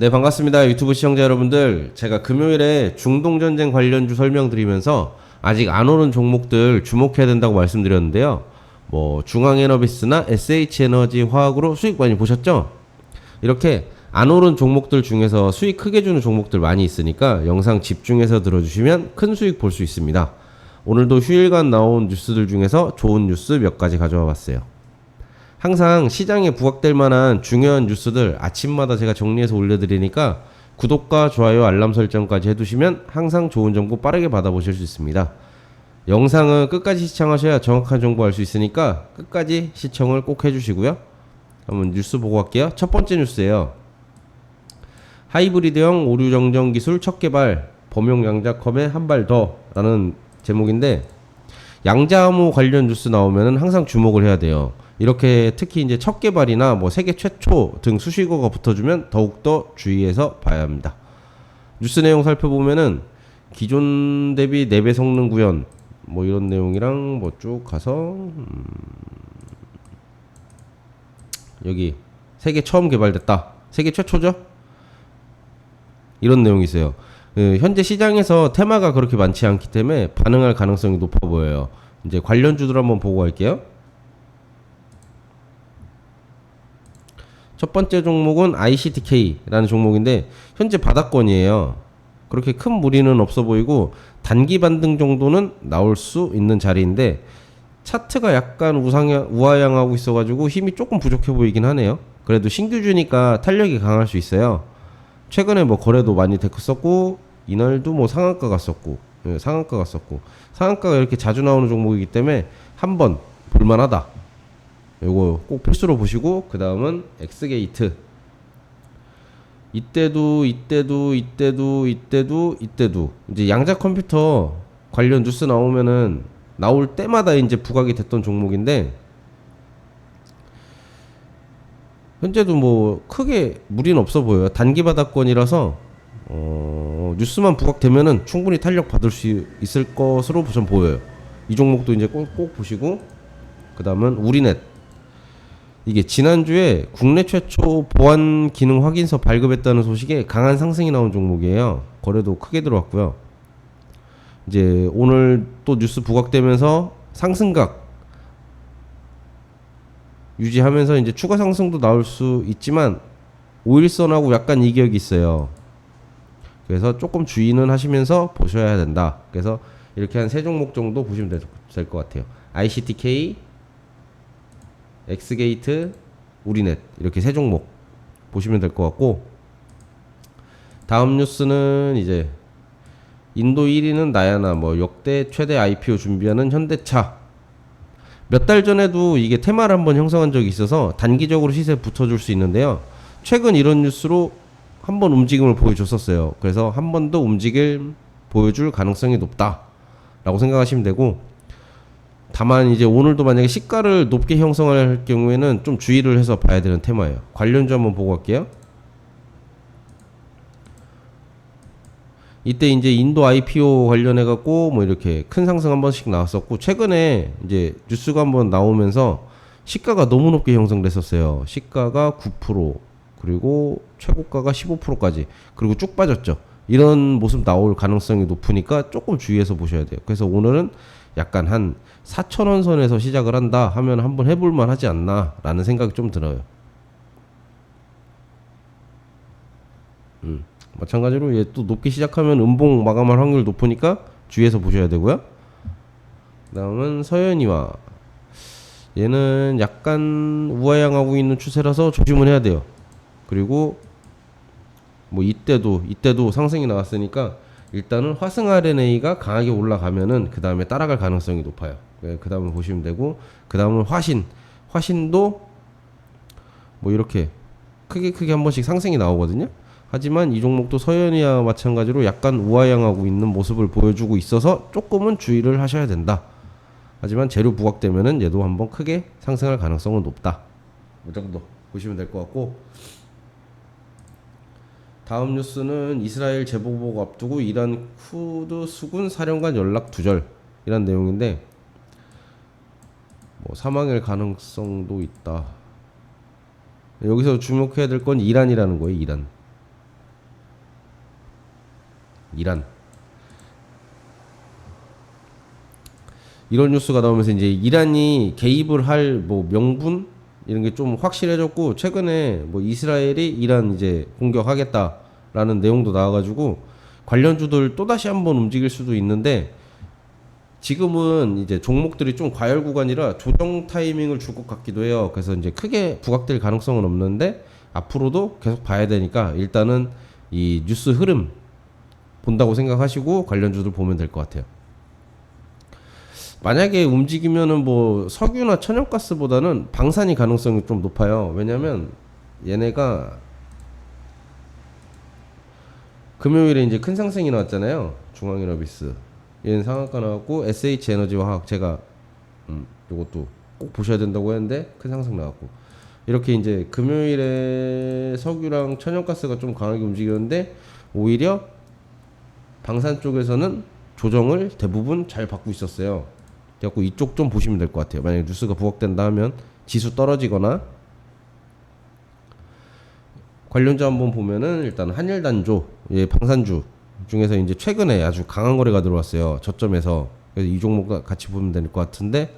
네, 반갑습니다. 유튜브 시청자 여러분들. 제가 금요일에 중동전쟁 관련주 설명드리면서 아직 안 오른 종목들 주목해야 된다고 말씀드렸는데요. 뭐 중앙에너비스나 SH에너지 화학으로 수익 많이 보셨죠? 이렇게 안 오른 종목들 중에서 수익 크게 주는 종목들 많이 있으니까 영상 집중해서 들어주시면 큰 수익 볼 수 있습니다. 오늘도 휴일간 나온 뉴스들 중에서 좋은 뉴스 몇 가지 가져와 봤어요. 항상 시장에 부각될 만한 중요한 뉴스들 아침마다 제가 정리해서 올려드리니까 구독과 좋아요, 알람 설정까지 해두시면 항상 좋은 정보 빠르게 받아보실 수 있습니다. 영상은 끝까지 시청하셔야 정확한 정보 알 수 있으니까 끝까지 시청을 꼭 해주시고요. 한번 뉴스 보고 갈게요. 첫 번째 뉴스예요. 하이브리드형 오류 정정 기술 첫 개발, 범용 양자컵에 한 발 더 라는 제목인데, 양자암호 관련 뉴스 나오면 항상 주목을 해야 돼요. 이렇게 특히 이제 첫 개발이나 뭐 세계 최초 등 수식어가 붙어주면 더욱더 주의해서 봐야 합니다. 뉴스 내용 살펴보면은 기존 대비 4배 성능 구현 뭐 이런 내용이랑 뭐 쭉 가서 여기 세계 처음 개발됐다, 세계 최초죠, 이런 내용이 있어요. 현재 시장에서 테마가 그렇게 많지 않기 때문에 반응할 가능성이 높아 보여요. 이제 관련주들 한번 보고 갈게요. 첫 번째 종목은 ICTK라는 종목인데 현재 바닥권이에요. 그렇게 큰 무리는 없어 보이고 단기 반등 정도는 나올 수 있는 자리인데 차트가 약간 우하향하고 있어가지고 힘이 조금 부족해 보이긴 하네요. 그래도 신규주니까 탄력이 강할 수 있어요. 최근에 뭐 거래도 많이 됐었고 이날도 뭐 상한가 갔었고, 상한가가 이렇게 자주 나오는 종목이기 때문에 한번 볼만하다. 요거 꼭 필수로 보시고, 그 다음은 엑스게이트. 이때도 이제 양자 컴퓨터 관련 뉴스 나오면은 나올 때마다 이제 부각이 됐던 종목인데 현재도 뭐 크게 무리는 없어 보여요. 단기 바닥권이라서 뉴스만 부각되면은 충분히 탄력 받을 수 있을 것으로 전 보여요. 이 종목도 이제 꼭 보시고, 그 다음은 우리넷. 이게 지난주에 국내 최초 보안 기능 확인서 발급했다는 소식에 강한 상승이 나온 종목이에요. 거래도 크게 들어왔고요. 이제 오늘 또 뉴스 부각되면서 상승각 유지하면서 이제 추가 상승도 나올 수 있지만 5일선하고 약간 이격이 있어요. 그래서 조금 주의는 하시면서 보셔야 된다. 그래서 이렇게 한 3종목 정도 보시면 될 것 같아요. ICTK, 엑스게이트, 우리넷, 이렇게 3종목 보시면 될 것 같고, 다음 뉴스는 이제 인도 1위는 나야나, 뭐 역대 최대 IPO 준비하는 현대차. 몇 달 전에도 이게 테마를 한번 형성한 적이 있어서 단기적으로 시세에 붙어줄 수 있는데요. 최근 이런 뉴스로 한번 움직임을 보여줬었어요. 그래서 한 번 더 움직임 보여줄 가능성이 높다라고 생각하시면 되고, 다만 이제 오늘도 만약에 시가를 높게 형성할 경우에는 좀 주의를 해서 봐야 되는 테마예요. 관련주 한번 보고 갈게요. 이때 이제 인도 IPO 관련해 갖고 뭐 이렇게 큰 상승 한 번씩 나왔었고, 최근에 이제 뉴스가 한번 나오면서 시가가 너무 높게 형성됐었어요. 시가가 9%, 그리고 최고가가 15%까지, 그리고 쭉 빠졌죠. 이런 모습 나올 가능성이 높으니까 조금 주의해서 보셔야 돼요. 그래서 오늘은 약간 한 4,000원 선에서 시작을 한다 하면 한번 해볼만 하지 않나 라는 생각이 좀 들어요. 마찬가지로 얘 또 높게 시작하면 음봉 마감할 확률 높으니까 주의해서 보셔야 되고요. 그 다음은 서현이와, 얘는 약간 우하향하고 있는 추세라서 조심을 해야 돼요. 그리고 뭐 이때도 상승이 나왔으니까 일단은 화승 RNA가 강하게 올라가면은 그 다음에 따라갈 가능성이 높아요. 그 다음을 보시면 되고, 그 다음은 화신도 뭐 이렇게 크게 한 번씩 상승이 나오거든요. 하지만 이 종목도 서현이와 마찬가지로 약간 우하향하고 있는 모습을 보여주고 있어서 조금은 주의를 하셔야 된다. 하지만 재료 부각되면은 얘도 한번 크게 상승할 가능성은 높다. 이 정도 보시면 될 것 같고, 다음 뉴스는 이스라엘 재보복 앞두고 이란 쿠드 수군 사령관 연락 두절, 이란 내용인데, 뭐 사망일 가능성도 있다. 여기서 주목해야 될 건 이란이라는 거예요. 이란. 이란. 이런 뉴스가 나오면서 이제 이란이 개입을 할 뭐 명분 이런 게 좀 확실해졌고, 최근에 뭐 이스라엘이 이란 이제 공격하겠다라는 내용도 나와가지고 관련주들 또 다시 한번 움직일 수도 있는데, 지금은 이제 종목들이 좀 과열 구간이라 조정 타이밍을 줄 것 같기도 해요. 그래서 이제 크게 부각될 가능성은 없는데 앞으로도 계속 봐야 되니까 일단은 이 뉴스 흐름 본다고 생각하시고 관련주들 보면 될 것 같아요. 만약에 움직이면은 뭐 석유나 천연가스보다는 방산이 가능성이 좀 높아요. 왜냐면 얘네가 금요일에 이제 큰 상승이 나왔잖아요. 중앙에너비스. 얘는 상한가 나왔고, SH에너지화학 제가 요것도 꼭 보셔야 된다고 했는데 큰 상승 나왔고, 이렇게 이제 금요일에 석유랑 천연가스가 좀 강하게 움직였는데 오히려 방산 쪽에서는 조정을 대부분 잘 받고 있었어요. 그래갖고 이쪽 좀 보시면 될 것 같아요. 만약에 뉴스가 부각된다 하면 지수 떨어지거나. 관련주 한번 보면은 일단 한일단조, 예, 방산주 중에서 이제 최근에 아주 강한 거래가 들어왔어요. 저점에서. 그래서 이 종목 같이 보면 될 것 같은데,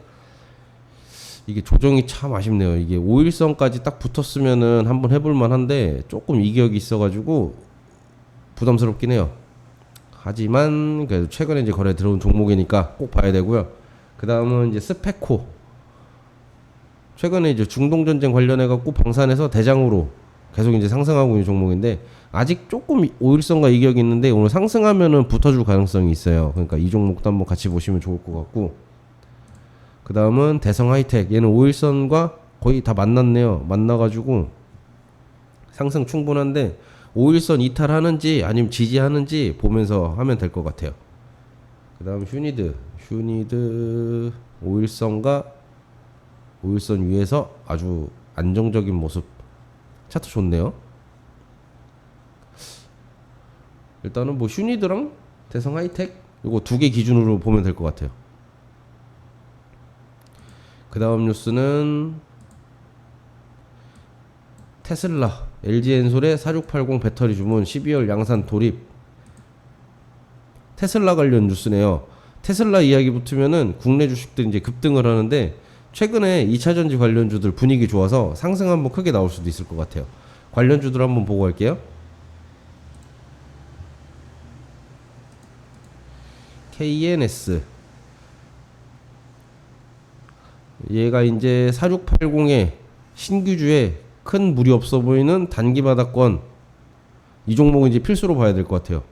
이게 조정이 참 아쉽네요. 이게 5일선까지 딱 붙었으면은 한번 해볼 만한데 조금 이격이 있어가지고 부담스럽긴 해요. 하지만 그래도 최근에 이제 거래 들어온 종목이니까 꼭 봐야 되고요. 그 다음은 이제 스페코. 최근에 이제 중동전쟁 관련해갖고 방산에서 대장으로 계속 이제 상승하고 있는 종목인데, 아직 조금 5일선과 이격이 있는데 오늘 상승하면은 붙어줄 가능성이 있어요. 그러니까 이 종목도 한번 같이 보시면 좋을 것 같고, 그 다음은 대성하이텍. 얘는 5일선과 거의 다 만났네요. 만나가지고 상승 충분한데 5일선 이탈하는지 아니면 지지하는지 보면서 하면 될 것 같아요. 그 다음 휴니드 5일선과 5일선 위에서 아주 안정적인 모습. 차트 좋네요. 일단은 뭐 휴니드랑 대성하이텍 이거 두 개 기준으로 보면 될 것 같아요. 그 다음 뉴스는 테슬라, LG엔솔의 4680 배터리 주문 12월 양산 돌입. 테슬라 관련 뉴스네요. 테슬라 이야기 붙으면은 국내 주식들 이제 급등을 하는데, 최근에 2차전지 관련주들 분위기 좋아서 상승 한번 크게 나올 수도 있을 것 같아요. 관련주들 한번 보고 갈게요. KNS. 얘가 이제 4680의 신규주에 큰 무리 없어 보이는 단기 바닥권. 이 종목은 이제 필수로 봐야 될 것 같아요.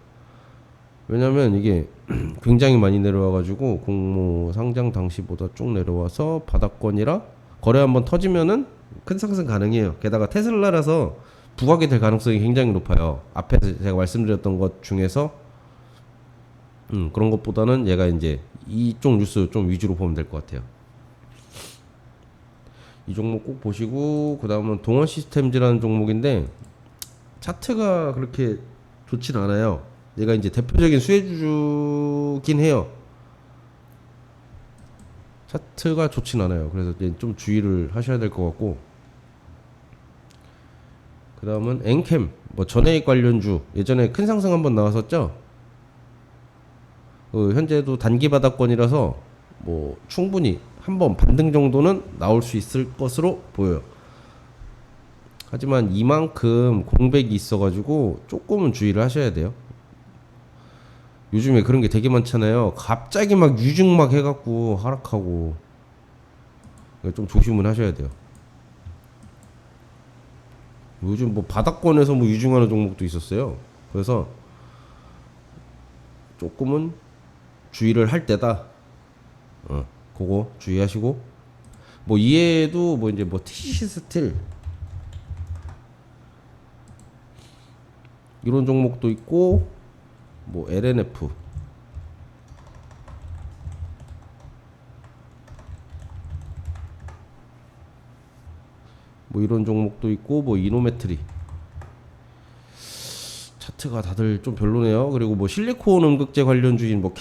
왜냐면 이게 굉장히 많이 내려와가지고 공모 상장 당시보다 쭉 내려와서 바닥권이라 거래 한번 터지면은 큰 상승 가능해요. 게다가 테슬라라서 부각이 될 가능성이 굉장히 높아요. 앞에 제가 말씀드렸던 것 중에서 그런 것보다는 얘가 이제 이쪽 뉴스 좀 위주로 보면 될 것 같아요. 이 종목 꼭 보시고, 그 다음은 동원 시스템즈라는 종목인데 차트가 그렇게 좋진 않아요. 얘가 이제 대표적인 수혜주긴 해요. 차트가 좋진 않아요. 그래서 좀 주의를 하셔야 될 것 같고, 그 다음은 엔캠, 뭐 전해익 관련주 예전에 큰 상승 한번 나왔었죠. 현재도 단기 바닥권이라서 뭐 충분히 한번 반등 정도는 나올 수 있을 것으로 보여요. 하지만 이만큼 공백이 있어가지고 조금은 주의를 하셔야 돼요. 요즘에 그런 게 되게 많잖아요. 갑자기 막 유증 막 해갖고 하락하고, 좀 조심을 하셔야 돼요. 요즘 뭐 바닥권에서 뭐 유증하는 종목도 있었어요. 그래서 조금은 주의를 할 때다. 그거 주의하시고, 뭐 이외에도 뭐 이제 뭐 TC 스틸 이런 종목도 있고, 뭐 LNF 뭐 이런 종목도 있고, 뭐 이노메트리. 차트가 다들 좀 별로네요. 그리고 뭐 실리콘 음극재 관련주인 뭐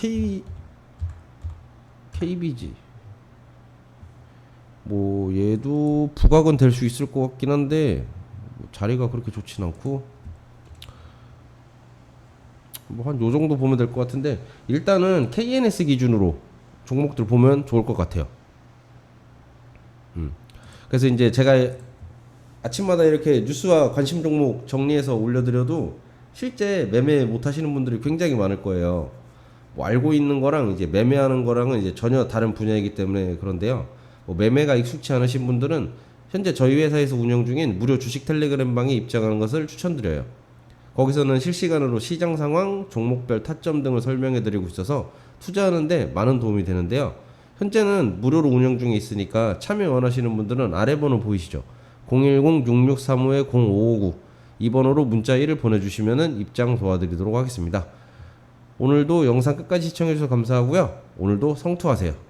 KBG 뭐 얘도 부각은 될 수 있을 것 같긴 한데 뭐 자리가 그렇게 좋진 않고, 뭐 한 요 정도 보면 될 것 같은데 일단은 KNS 기준으로 종목들 보면 좋을 것 같아요. 그래서 이제 제가 아침마다 이렇게 뉴스와 관심 종목 정리해서 올려드려도 실제 매매 못 하시는 분들이 굉장히 많을 거예요. 뭐 알고 있는 거랑 이제 매매하는 거랑은 이제 전혀 다른 분야이기 때문에 그런데요. 뭐 매매가 익숙치 않으신 분들은 현재 저희 회사에서 운영 중인 무료 주식 텔레그램 방에 입장하는 것을 추천드려요. 거기서는 실시간으로 시장 상황, 종목별 타점 등을 설명해 드리고 있어서 투자하는데 많은 도움이 되는데요. 현재는 무료로 운영 중에 있으니까 참여 원하시는 분들은 아래 번호 보이시죠? 010-6635-0559 이 번호로 문자 1을 보내주시면 입장 도와드리도록 하겠습니다. 오늘도 영상 끝까지 시청해주셔서 감사하고요. 오늘도 성투하세요.